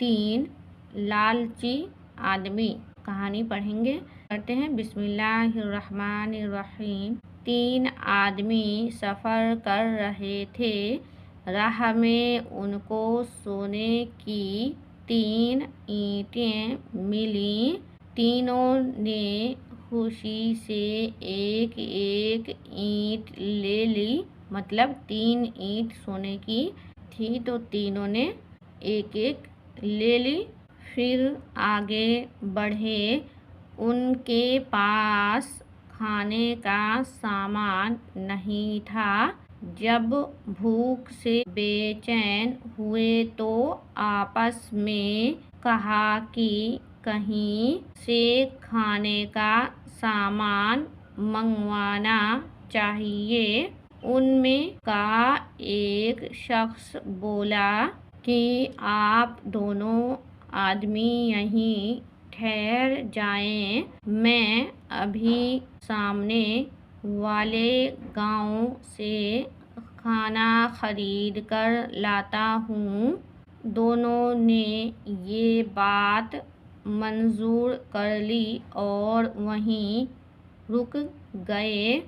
तीन लालची आदमी। कहानी पढ़ेंगे, करते हैं। बिस्मिल्लाहिर्रहमानिर्रहीम। तीन आदमी सफ़र कर रहे थे। राह में उनको सोने की तीन ईंटें मिलीं। तीनों ने खुशी से एक एक ईंट ले ली। मतलब 3 ईंट सोने की थी तो तीनों ने एक एक ले ली। फिर आगे बढ़े। उनके पास खाने का सामान नहीं था। जब भूख से बेचैन हुए तो आपस में कहा कि कहीं से खाने का सामान मंगवाना चाहिए। उनमें का एक शख्स बोला कि आप दोनों आदमी यहीं ठहर जाएं, मैं अभी सामने वाले गांव से खाना खरीद कर लाता हूँ। दोनों ने ये बात मंजूर कर ली और वहीं रुक गए।